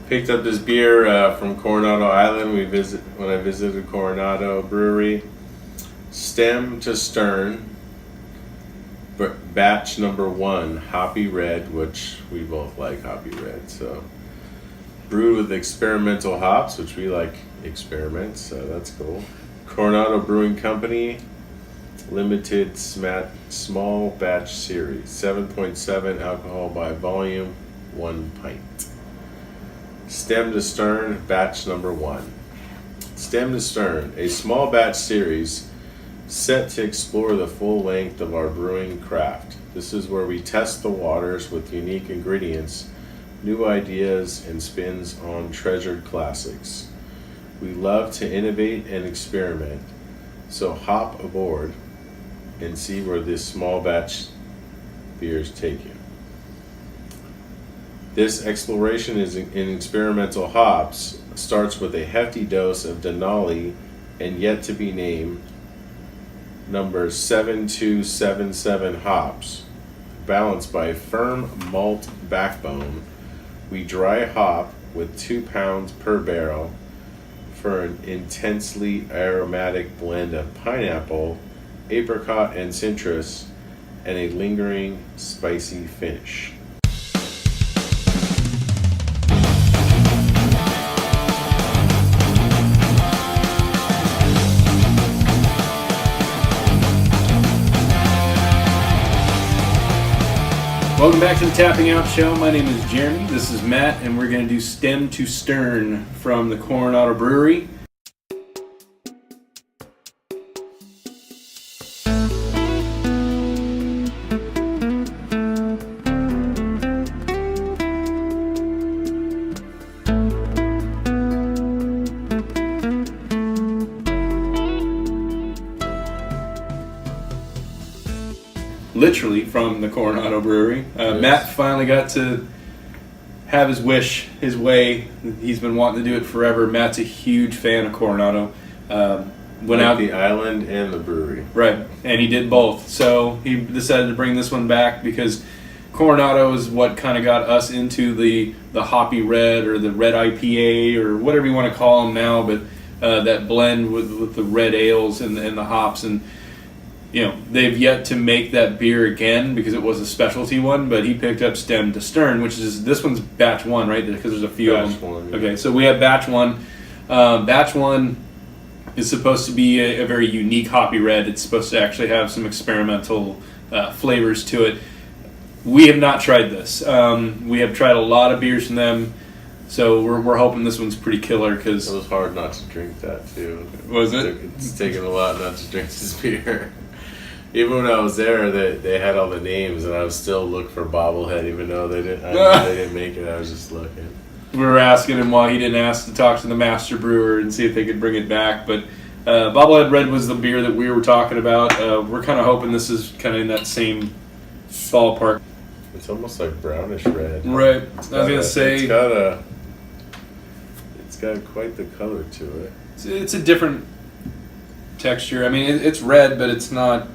Picked up this beer from Coronado Island. When I visited Coronado Brewery. Stem to Stern, Batch No.1, Hoppy Red, which we both like Hoppy Red. So brewed with experimental hops, which we like experiments, so that's cool. Coronado Brewing Company, limited small batch series, 7.7 alcohol by volume, 1 pint. Stem to Stern, Batch No.1. Stem to Stern, a small batch series set to explore the full length of our brewing craft. This is where we test the waters with unique ingredients, new ideas, and spins on treasured classics. We love to innovate and experiment, so hop aboard and see where this small batch beers take you. This exploration in experimental hops starts with a hefty dose of Denali and yet to be named number 7277 hops, balanced by a firm malt backbone. We dry hop with 2 pounds per barrel for an intensely aromatic blend of pineapple, apricot, and citrus, and a lingering spicy finish. Welcome back to the Tapping Out Show. My name is Jeremy. This is Matt, and we're going to do Stem to Stern from the Coronado Brewery. Literally from the Coronado Brewery. Yes. Matt finally got to have his wish, his way. He's been wanting to do it forever. Matt's a huge fan of Coronado. Went out the island and the brewery. Right, and he did both. So he decided to bring this one back because Coronado is what kind of got us into the hoppy red or the red IPA or whatever you want to call them now, but that blend with the red ales and the hops. And you know, they've yet to make that beer again because it was a specialty one, but he picked up Stem to Stern, which is, this one's batch 1, right? Because there's a few of them. One, yeah. Okay, so we have batch 1. Batch 1 is supposed to be a very unique hoppy red. It's supposed to actually have some experimental flavors to it. We have not tried this. We have tried a lot of beers from them, so we're hoping this one's pretty killer. Because it was hard not to drink that too. Was it? It's taken a lot not to drink this beer. Even when I was there, they had all the names, and I was still looking for Bobblehead, even though they didn't make it. I was just looking. We were asking him why he didn't ask to talk to the master brewer and see if they could bring it back. But Bobblehead Red was the beer that we were talking about. We're kind of hoping this is kind of in that same ballpark. It's almost like brownish red. Right. I was gonna say it's got quite the color to it. It's a different texture. I mean, it's red, but it's not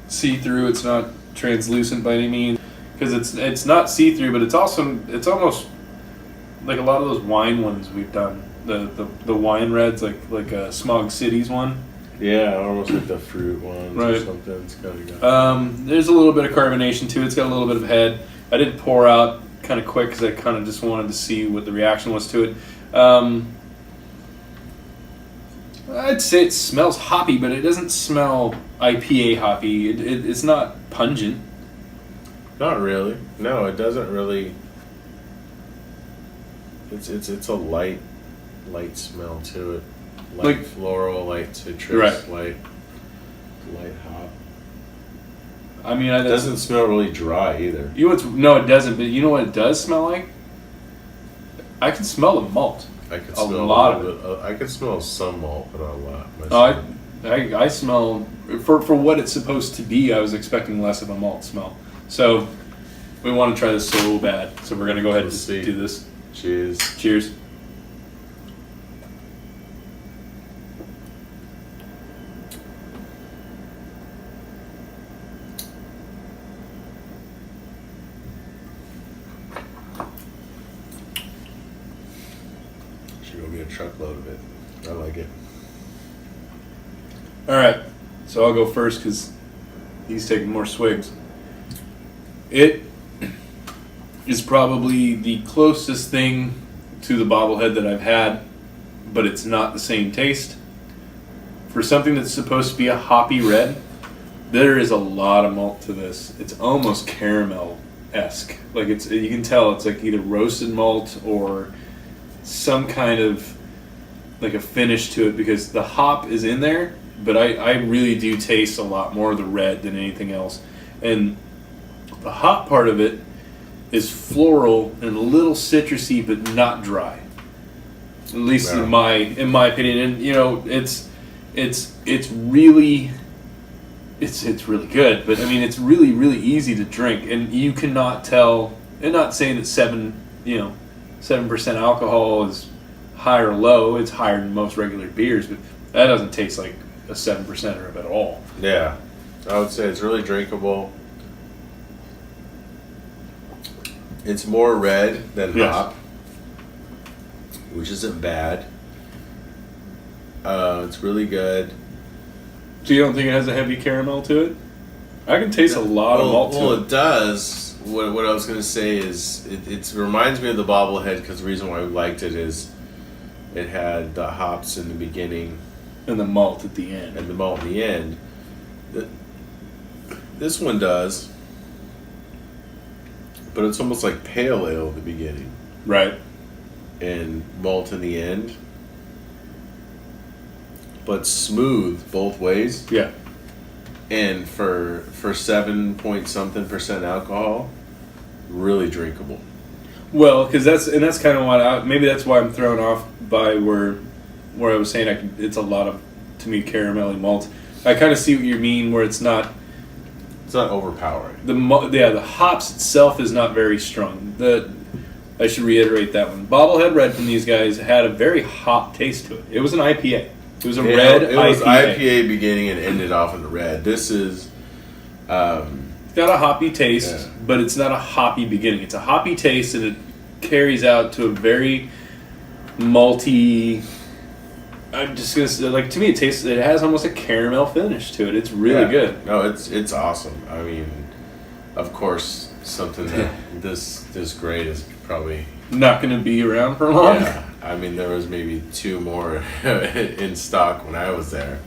see-through. It's not translucent by any means, because it's not see-through, but it's almost like a lot of those wine ones we've done. The wine reds, like a Smog Cities one. Yeah, almost like the fruit ones right. or something. It's kind of got there's a little bit of carbonation to it. It's got a little bit of head. I did pour out kind of quick because I kind of just wanted to see what the reaction was to it. I'd say it smells hoppy, but it doesn't smell IPA hoppy. It's not pungent. Not really. No, it doesn't really. It's a light smell to it. Light floral, light citrus, right. light hop. I mean, it doesn't smell really dry either. No, it doesn't. But you know what it does smell like? I can smell the malt. I could smell a lot of it. I could smell some malt, but not a lot. I smell for what it's supposed to be. I was expecting less of a malt smell. So we want to try this so bad. So we're gonna go ahead and do this. Cheers. Cheers. truckload of it. I like it. All right, so I'll go first because he's taking more swigs. It is probably the closest thing to the bobblehead that I've had, but it's not the same taste. For something that's supposed to be a hoppy red, there is a lot of malt to this. It's almost caramel-esque. Like you can tell it's like either roasted malt or some kind of like a finish to it because the hop is in there, but I really do taste a lot more of the red than anything else. And the hop part of it is floral and a little citrusy, but not dry. At least in my opinion. And you know, it's really good. But I mean, it's really, really easy to drink, and you cannot tell. And not saying that 7% alcohol is high or low. It's higher than most regular beers, but that doesn't taste like a 7%er at all. Yeah, I would say it's really drinkable. It's more red than hop, which isn't bad. It's really good. So you don't think it has a heavy caramel to it? I can taste a lot of malt to it. Well, it does. What I was going to say is it reminds me of the bobblehead because the reason why we liked it is it had the hops in the beginning. And the malt at the end. And the malt in the end. This one does. But it's almost like pale ale at the beginning. Right. And malt in the end. But smooth both ways. Yeah. And for 7-point-something% alcohol, really drinkable. Well, because that's kind of what maybe that's why I'm thrown off by where I was saying it's a lot of, to me, caramelly malt. I kind of see what you mean where it's not overpowering. The hops itself is not very strong. I should reiterate that one. Bobblehead Red from these guys had a very hot taste to it. It was an IPA. It was a red IPA. It was IPA beginning and ended off in the red. This is... it's got a hoppy taste, but it's not a hoppy beginning. It's a hoppy taste, and it carries out to a very malty... I'm just gonna say, like, to me, it has almost a caramel finish to it. It's really good. No, it's awesome. I mean, of course, something that this great is probably not gonna be around for long. Yeah, I mean, there was maybe 2 more in stock when I was there.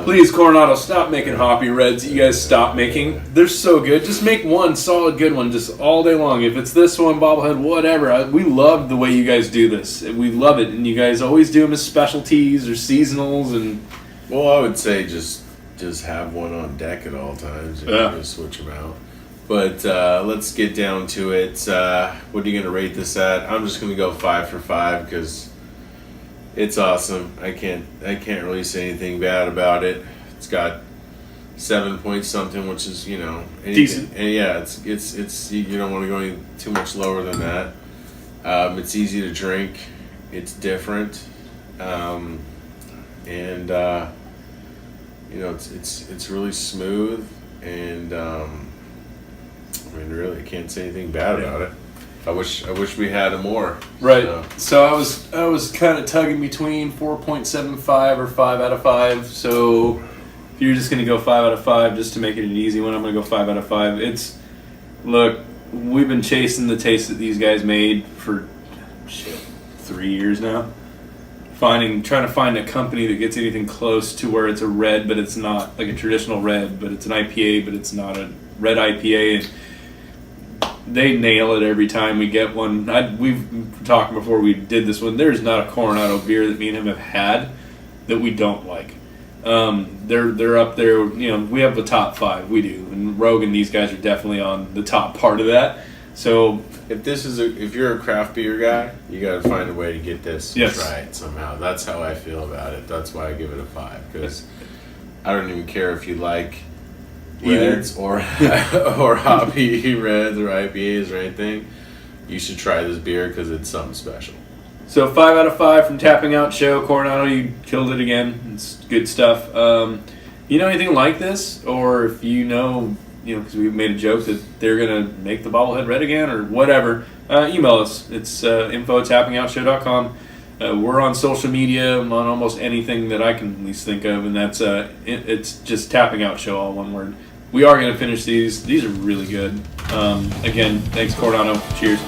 Please, Coronado, stop making hoppy reds. You guys stop making. They're so good. Just make one solid good one just all day long. If it's this one, bobblehead, whatever. We love the way you guys do this. We love it. And you guys always do them as specialties or seasonals. And well, I would say just have one on deck at all times. And just switch them out. But let's get down to it. What are you going to rate this at? I'm just going to go 5 for 5 because... it's awesome. I can't really say anything bad about it. It's got 7-point-something, which is decent. And yeah, it's you don't want to go any too much lower than that. It's easy to drink. It's different, and it's really smooth. And I mean, really, I can't say anything bad about it. I wish we had more. Right. So I was kind of tugging between 4.75 or 5 out of 5. So if you're just gonna go 5 out of 5 just to make it an easy one, I'm gonna go 5 out of 5. Look, we've been chasing the taste that these guys made for 3 years now. Trying to find a company that gets anything close to where it's a red, but it's not like a traditional red, but it's an IPA, but it's not a red IPA. And they nail it every time we get one. We've talked before we did this one. There's not a Coronado beer that me and him have had that we don't like. They're up there. We have the top 5. We do, and Rogue and these guys are definitely on the top part of that. So if you're a craft beer guy, you got to find a way to get this and try it somehow. That's how I feel about it. That's why I give it a 5 because I don't even care if you like reds or hoppy reds or IPAs or anything. You should try this beer because it's something special. So 5 out of 5 from Tapping Out Show. Coronado, you killed it again. It's good stuff. You know anything like this, or if because we made a joke that they're gonna make the bobblehead red again or whatever, email us. It's info@tappingoutshow.com. We're on social media on almost anything that I can at least think of, and that's it's just Tapping Out Show, all one word. We are going to finish these. These are really good. Again, thanks Coronado. Cheers.